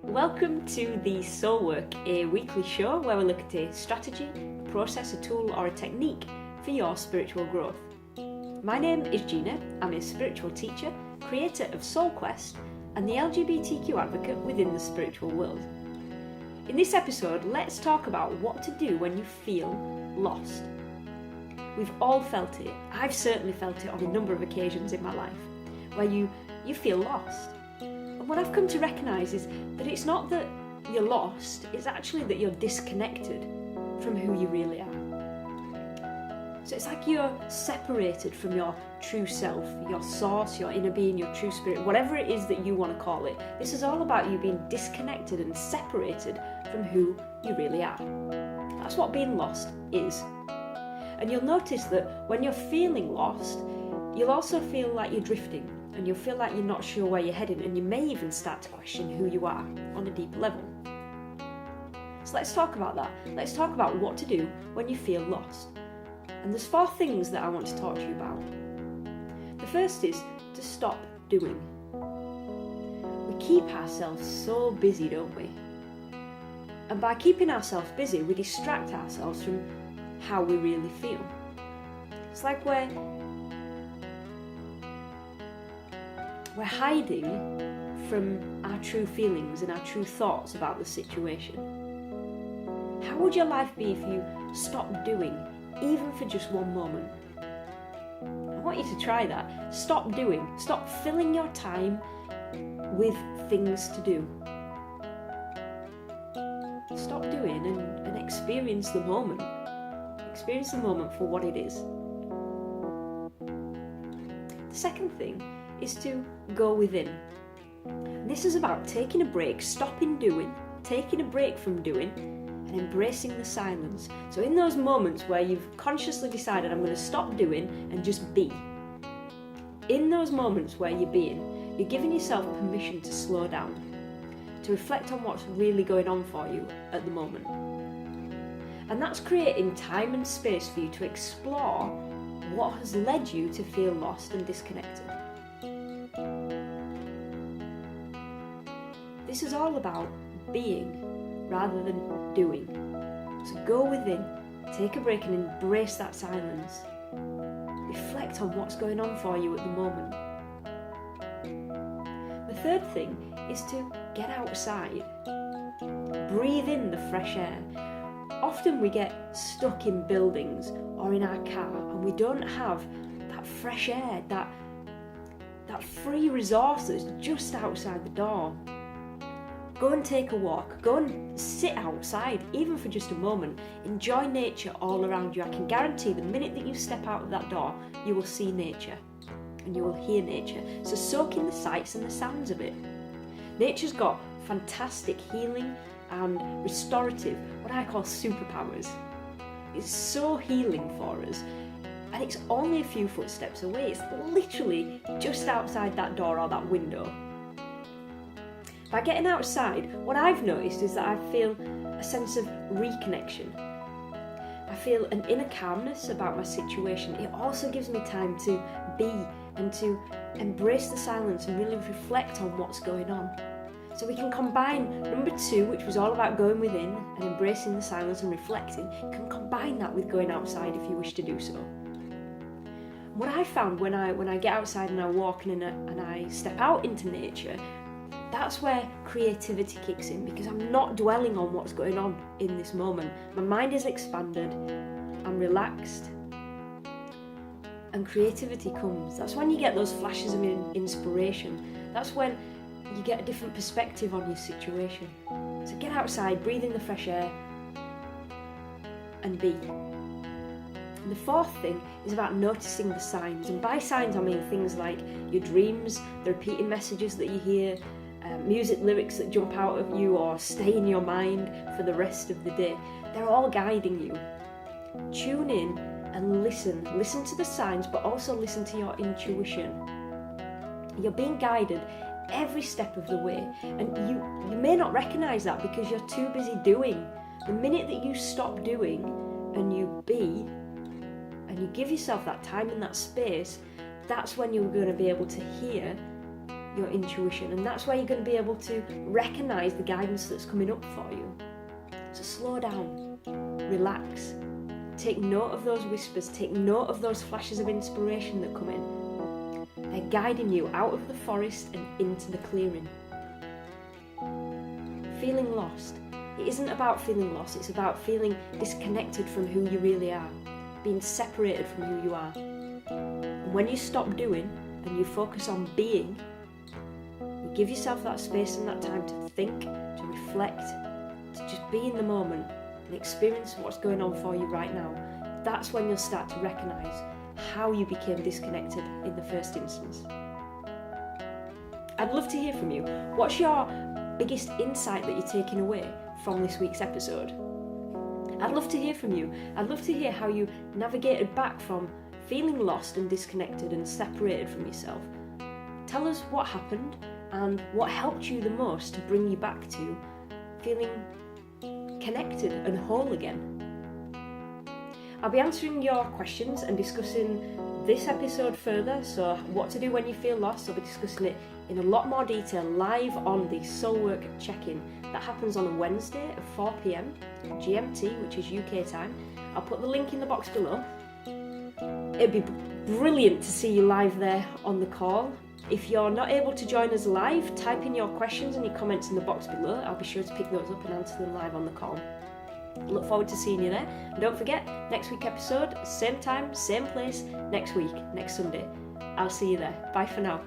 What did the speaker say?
Welcome to the Soul Work, a weekly show where we look at a strategy, a process, a tool or a technique for your spiritual growth. My name is Gina. I'm a spiritual teacher, creator of Soul Quest and the LGBTQ advocate within the spiritual world. In this episode, let's talk about what to do when you feel lost. We've all felt it. I've certainly felt it on a number of occasions in my life where you feel lost. And what I've come to recognise is that it's not that you're lost, it's actually that you're disconnected from who you really are. So it's like you're separated from your true self, your source, your inner being, your true spirit, whatever it is that you want to call it. This is all about you being disconnected and separated from who you really are. That's what being lost is. And you'll notice that when you're feeling lost, you'll also feel like you're drifting. And you'll feel like you're not sure where you're heading, and you may even start to question who you are on a deeper level. So let's talk about that. Let's talk about what to do when you feel lost. And there's 4 things that I want to talk to you about. The first is to stop doing. We keep ourselves so busy, don't we? And by keeping ourselves busy, we distract ourselves from how we really feel. It's like we're hiding from our true feelings and our true thoughts about the situation. How would your life be if you stopped doing, even for just one moment? I want you to try that. Stop doing. Stop filling your time with things to do. Stop doing and experience the moment. Experience the moment for what it is. The second thing is to go within. This is about taking a break, stopping doing, taking a break from doing, and embracing the silence. So in those moments where you've consciously decided, I'm going to stop doing and just be, in those moments where you're being, you're giving yourself permission to slow down, to reflect on what's really going on for you at the moment. And that's creating time and space for you to explore what has led you to feel lost and disconnected. This is all about being rather than doing. So go within, take a break and embrace that silence. Reflect on what's going on for you at the moment. The third thing is to get outside. Breathe in the fresh air. Often we get stuck in buildings or in our car and we don't have that fresh air, that free resource that's just outside the door. Go and take a walk, go and sit outside, even for just a moment. Enjoy nature all around you. I can guarantee the minute that you step out of that door, you will see nature and you will hear nature. So soak in the sights and the sounds of it. Nature's got fantastic healing and restorative, what I call superpowers. It's so healing for us. And it's only a few footsteps away. It's literally just outside that door or that window. By getting outside, what I've noticed is that I feel a sense of reconnection. I feel an inner calmness about my situation. It also gives me time to be and to embrace the silence and really reflect on what's going on. So we can combine number 2, which was all about going within and embracing the silence and reflecting. You can combine that with going outside if you wish to do so. What I found when I get outside and I walk and I step out into nature, that's where creativity kicks in, because I'm not dwelling on what's going on in this moment. My mind is expanded, I'm relaxed, and creativity comes. That's when you get those flashes of inspiration. That's when you get a different perspective on your situation. So get outside, breathe in the fresh air, and be. And the 4th thing is about noticing the signs. And by signs I mean things like your dreams, the repeating messages that you hear, music lyrics that jump out of you or stay in your mind for the rest of the day. They're all guiding you. Tune in and listen. Listen to the signs, but also listen to your intuition. You're being guided every step of the way, and you may not recognise that because you're too busy doing. The minute that you stop doing and you be, and you give yourself that time and that space, that's when you're going to be able to hear your intuition, and that's where you're going to be able to recognise the guidance that's coming up for you. So slow down, relax, take note of those whispers, take note of those flashes of inspiration that come in. They're guiding you out of the forest and into the clearing. Feeling lost. It isn't about feeling lost, it's about feeling disconnected from who you really are, being separated from who you are. And when you stop doing and you focus on being, you give yourself that space and that time to think, to reflect, to just be in the moment and experience what's going on for you right now. That's when you'll start to recognise how you became disconnected in the first instance. I'd love to hear from you. What's your biggest insight that you're taking away from this week's episode? I'd love to hear from you. I'd love to hear how you navigated back from feeling lost and disconnected and separated from yourself. Tell us what happened and what helped you the most to bring you back to feeling connected and whole again. I'll be answering your questions and discussing this episode further, so what to do when you feel lost. I'll be discussing it in a lot more detail live on the Soulwork check-in that happens on a Wednesday at 4 p.m. GMT, which is UK time. I'll put the link in the box below. It'd be brilliant to see you live there on the call. If you're not able to join us live, type in your questions and your comments in the box below. I'll be sure to pick those up and answer them live on the call. Look forward to seeing you there. And don't forget, next week episode, same time, same place, next week, next Sunday. I'll see you there. Bye for now.